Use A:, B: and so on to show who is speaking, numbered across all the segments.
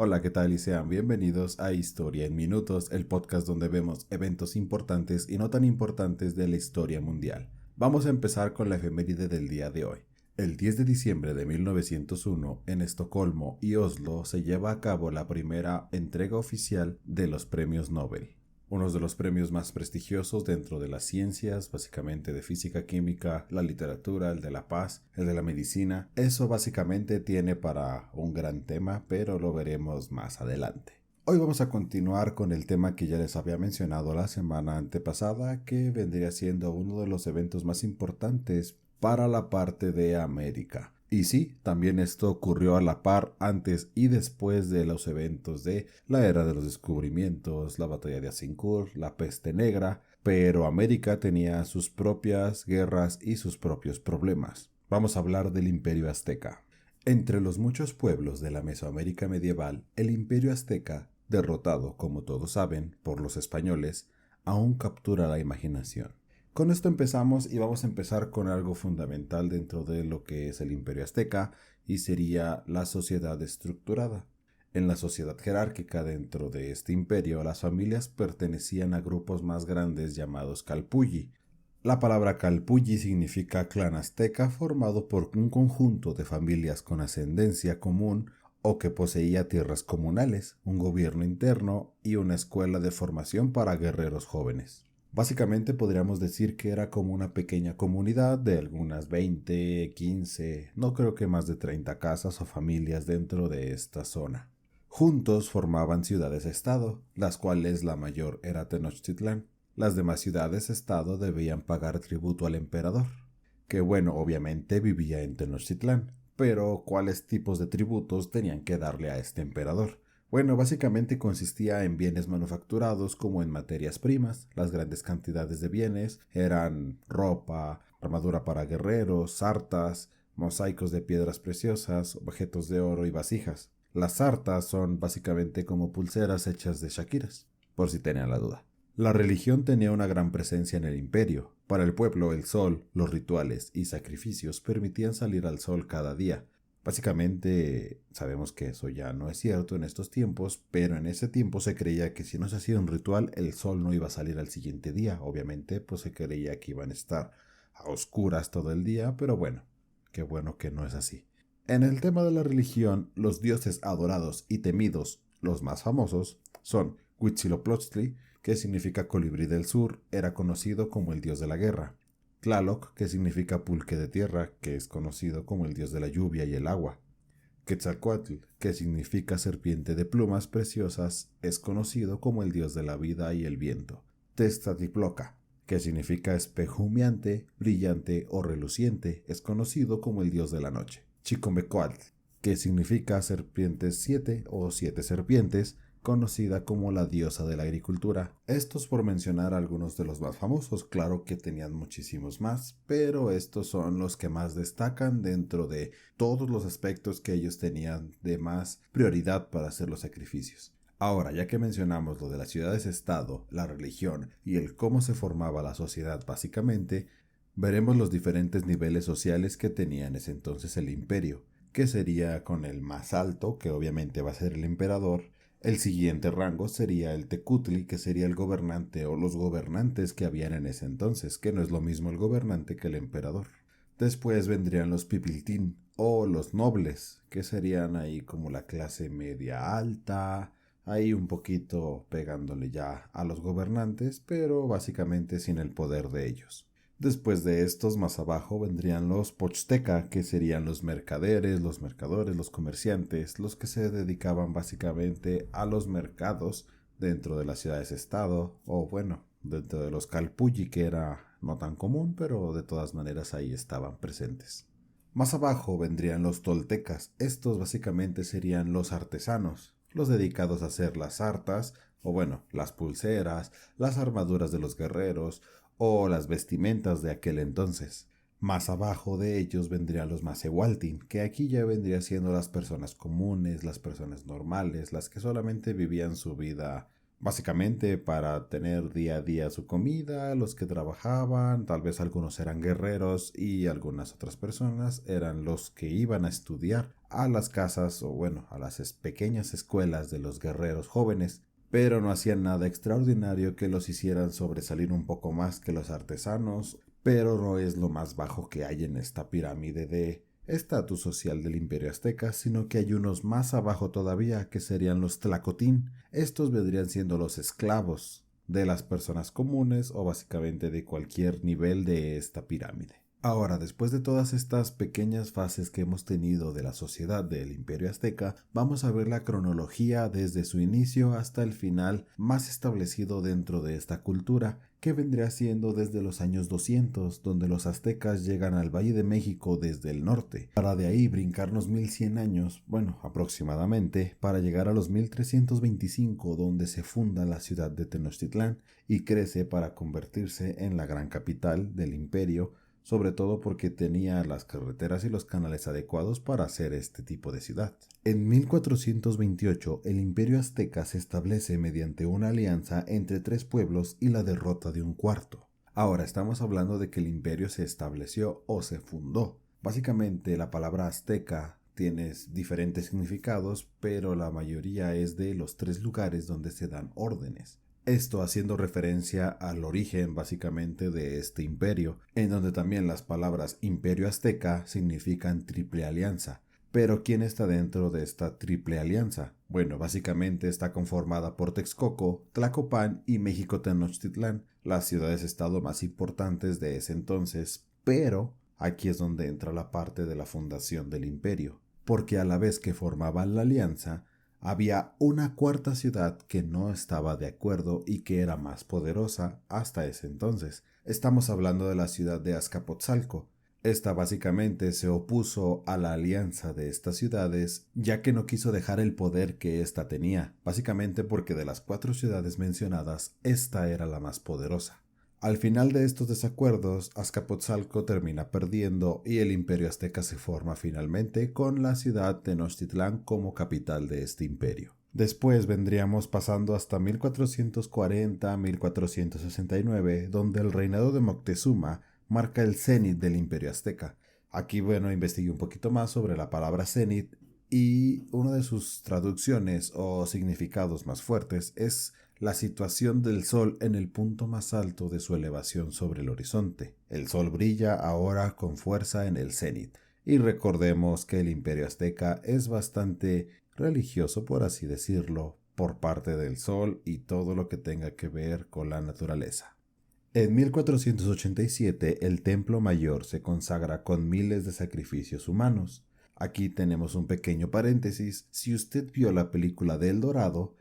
A: Hola, ¿qué tal? Y sean bienvenidos a Historia en Minutos, el podcast donde vemos eventos importantes y no tan importantes de la historia mundial. Vamos a empezar con la efeméride del día de hoy. El 10 de diciembre de 1901, en Estocolmo y Oslo, se lleva a cabo la primera entrega oficial de los premios Nobel. Uno de los premios más prestigiosos dentro de las ciencias, básicamente de física, química, la literatura, el de la paz, el de la medicina. Eso básicamente tiene para un gran tema, pero lo veremos más adelante. Hoy vamos a continuar con el tema que ya les había mencionado la semana antepasada, que vendría siendo uno de los eventos más importantes para la parte de América. Y sí, también esto ocurrió a la par antes y después de los eventos de la Era de los Descubrimientos, la Batalla de Azincourt, la Peste Negra, pero América tenía sus propias guerras y sus propios problemas. Vamos a hablar del Imperio Azteca. Entre los muchos pueblos de la Mesoamérica medieval, el Imperio Azteca, derrotado, como todos saben, por los españoles, aún captura la imaginación. Con esto empezamos y vamos a empezar con algo fundamental dentro de lo que es el Imperio Azteca y sería la sociedad estructurada. En la sociedad jerárquica dentro de este imperio, las familias pertenecían a grupos más grandes llamados Calpulli. La palabra Calpulli significa clan azteca formado por un conjunto de familias con ascendencia común o que poseía tierras comunales, un gobierno interno y una escuela de formación para guerreros jóvenes. Básicamente podríamos decir que era como una pequeña comunidad de algunas 20, 15, no creo que más de 30 casas o familias dentro de esta zona. Juntos formaban ciudades-estado, las cuales la mayor era Tenochtitlán. Las demás ciudades-estado debían pagar tributo al emperador, que bueno, obviamente vivía en Tenochtitlán, pero ¿cuáles tipos de tributos tenían que darle a este emperador? Bueno, básicamente consistía en bienes manufacturados como en materias primas. Las grandes cantidades de bienes eran ropa, armadura para guerreros, sartas, mosaicos de piedras preciosas, objetos de oro y vasijas. Las sartas son básicamente como pulseras hechas de shakiras, por si tenían la duda. La religión tenía una gran presencia en el imperio. Para el pueblo, el sol, los rituales y sacrificios permitían salir al sol cada día. Básicamente sabemos que eso ya no es cierto en estos tiempos, pero en ese tiempo se creía que si no se hacía un ritual el sol no iba a salir al siguiente día. Obviamente pues se creía que iban a estar a oscuras todo el día, pero bueno, qué bueno que no es así. En el tema de la religión, los dioses adorados y temidos, los más famosos, son Huitzilopochtli, que significa colibrí del sur, era conocido como el dios de la guerra. Tlaloc, que significa pulque de tierra, que es conocido como el dios de la lluvia y el agua. Quetzalcoatl, que significa serpiente de plumas preciosas, es conocido como el dios de la vida y el viento. Tezcatlipoca, que significa espejo humeante, brillante o reluciente, es conocido como el dios de la noche. Chicomecoatl, que significa serpientes 7 o 7 serpientes, conocida como la diosa de la agricultura. Estos por mencionar algunos de los más famosos, claro que tenían muchísimos más, pero estos son los que más destacan dentro de todos los aspectos que ellos tenían de más prioridad para hacer los sacrificios. Ahora, ya que mencionamos lo de las ciudades-estado, la religión y el cómo se formaba la sociedad básicamente, veremos los diferentes niveles sociales que tenía en ese entonces el imperio, que sería con el más alto, que obviamente va a ser el emperador. El siguiente rango sería el Tecutli, que sería el gobernante o los gobernantes que habían en ese entonces, que no es lo mismo el gobernante que el emperador. Después vendrían los Pipiltín o los nobles, que serían ahí como la clase media alta, ahí un poquito pegándole ya a los gobernantes, pero básicamente sin el poder de ellos. Después de estos, más abajo, vendrían los Pochteka, que serían los mercaderes, los mercadores, los comerciantes, los que se dedicaban básicamente a los mercados dentro de las ciudades-estado, o bueno, dentro de los Calpulli, que era no tan común, pero de todas maneras ahí estaban presentes. Más abajo vendrían los toltecas. Estos básicamente serían los artesanos, los dedicados a hacer las sartas, o bueno, las pulseras, las armaduras de los guerreros, o las vestimentas de aquel entonces. Más abajo de ellos vendrían los Macehualtin, que aquí ya vendría siendo las personas comunes, las personas normales, las que solamente vivían su vida básicamente para tener día a día su comida, los que trabajaban, tal vez algunos eran guerreros y algunas otras personas eran los que iban a estudiar a las casas o bueno, a las pequeñas escuelas de los guerreros jóvenes, pero no hacían nada extraordinario que los hicieran sobresalir un poco más que los artesanos, pero no es lo más bajo que hay en esta pirámide de estatus social del Imperio Azteca, sino que hay unos más abajo todavía que serían los tlacotín. Estos vendrían siendo los esclavos de las personas comunes o básicamente de cualquier nivel de esta pirámide. Ahora, después de todas estas pequeñas fases que hemos tenido de la sociedad del Imperio Azteca, vamos a ver la cronología desde su inicio hasta el final más establecido dentro de esta cultura, que vendría siendo desde los años 200, donde los aztecas llegan al Valle de México desde el norte, para de ahí brincarnos 1100 años, bueno, aproximadamente, para llegar a los 1325, donde se funda la ciudad de Tenochtitlán y crece para convertirse en la gran capital del imperio, sobre todo porque tenía las carreteras y los canales adecuados para hacer este tipo de ciudad. En 1428 el Imperio Azteca se establece mediante una alianza entre 3 pueblos y la derrota de un cuarto. Ahora estamos hablando de que el imperio se estableció o se fundó. Básicamente la palabra azteca tiene diferentes significados, pero la mayoría es de los 3 lugares donde se dan órdenes. Esto haciendo referencia al origen básicamente de este imperio, en donde también las palabras Imperio Azteca significan triple alianza. Pero ¿quién está dentro de esta triple alianza? Bueno, básicamente está conformada por Texcoco, Tlacopan y México Tenochtitlán, las ciudades-estado más importantes de ese entonces, pero aquí es donde entra la parte de la fundación del imperio, porque a la vez que formaban la alianza, había una cuarta ciudad que no estaba de acuerdo y que era más poderosa hasta ese entonces. Estamos hablando de la ciudad de Azcapotzalco. Esta básicamente se opuso a la alianza de estas ciudades, ya que no quiso dejar el poder que ésta tenía, básicamente porque de las 4 ciudades mencionadas, esta era la más poderosa. Al final de estos desacuerdos, Azcapotzalco termina perdiendo y el Imperio Azteca se forma finalmente con la ciudad de Tenochtitlán como capital de este imperio. Después vendríamos pasando hasta 1440-1469, donde el reinado de Moctezuma marca el cenit del Imperio Azteca. Aquí, bueno, investigué un poquito más sobre la palabra cenit y una de sus traducciones o significados más fuertes es la situación del Sol en el punto más alto de su elevación sobre el horizonte. El Sol brilla ahora con fuerza en el cenit. Y recordemos que el Imperio Azteca es bastante religioso, por así decirlo, por parte del Sol y todo lo que tenga que ver con la naturaleza. En 1487 el Templo Mayor se consagra con miles de sacrificios humanos. Aquí tenemos un pequeño paréntesis. Si usted vio la película de El Dorado,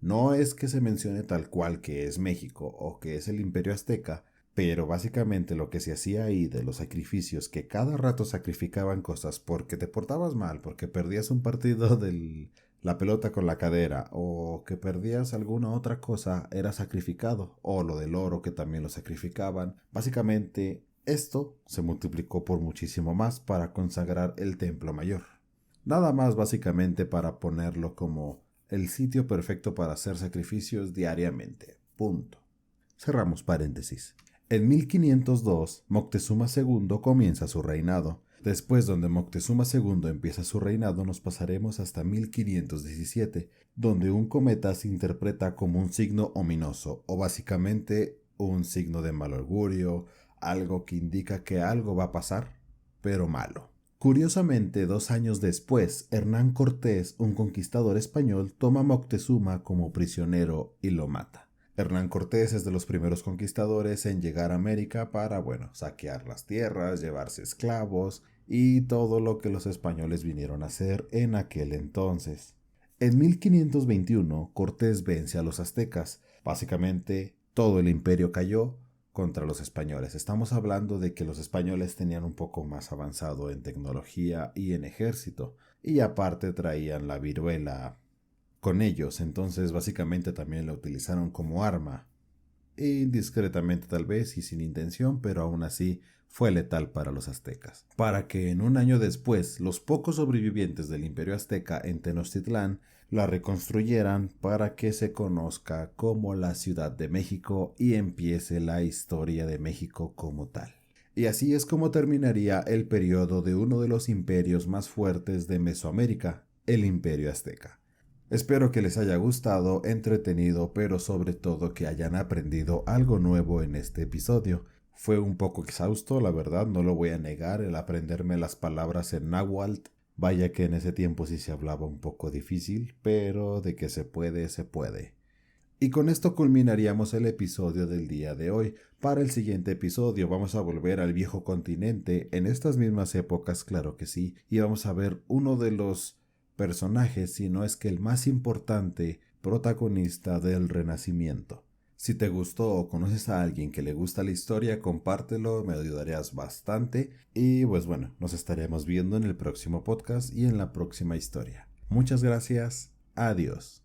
A: no es que se mencione tal cual que es México o que es el Imperio Azteca, pero básicamente lo que se hacía ahí de los sacrificios, que cada rato sacrificaban cosas porque te portabas mal, porque perdías un partido de la pelota con la cadera o que perdías alguna otra cosa, era sacrificado, o lo del oro que también lo sacrificaban. Básicamente esto se multiplicó por muchísimo más para consagrar el Templo Mayor. Nada más básicamente para ponerlo como el sitio perfecto para hacer sacrificios diariamente. Punto. Cerramos paréntesis. En 1502, Moctezuma II comienza su reinado. Después, donde Moctezuma II empieza su reinado, nos pasaremos hasta 1517, donde un cometa se interpreta como un signo ominoso, o básicamente un signo de mal augurio, algo que indica que algo va a pasar, pero malo. Curiosamente, 2 años después, Hernán Cortés, un conquistador español, toma a Moctezuma como prisionero y lo mata. Hernán Cortés es de los primeros conquistadores en llegar a América para, saquear las tierras, llevarse esclavos y todo lo que los españoles vinieron a hacer en aquel entonces. En 1521, Cortés vence a los aztecas. Básicamente, todo el imperio cayó contra los españoles. Estamos hablando de que los españoles tenían un poco más avanzado en tecnología y en ejército, y aparte traían la viruela con ellos, entonces básicamente también la utilizaron como arma, indiscretamente tal vez y sin intención, pero aún así fue letal para los aztecas. Para que en un año después los pocos sobrevivientes del Imperio Azteca en Tenochtitlán la reconstruyeran para que se conozca como la Ciudad de México y empiece la historia de México como tal. Y así es como terminaría el periodo de uno de los imperios más fuertes de Mesoamérica, el Imperio Azteca. Espero que les haya gustado, entretenido, pero sobre todo que hayan aprendido algo nuevo en este episodio. Fue un poco exhausto, la verdad, no lo voy a negar, el aprenderme las palabras en náhuatl. Vaya que en ese tiempo sí se hablaba un poco difícil, pero de que se puede, se puede. Y con esto culminaríamos el episodio del día de hoy. Para el siguiente episodio vamos a volver al viejo continente, en estas mismas épocas, claro que sí, y vamos a ver uno de los personajes, si no es que el más importante protagonista del Renacimiento. Si te gustó o conoces a alguien que le gusta la historia, compártelo, me ayudarías bastante. Y pues bueno, nos estaremos viendo en el próximo podcast y en la próxima historia. Muchas gracias, adiós.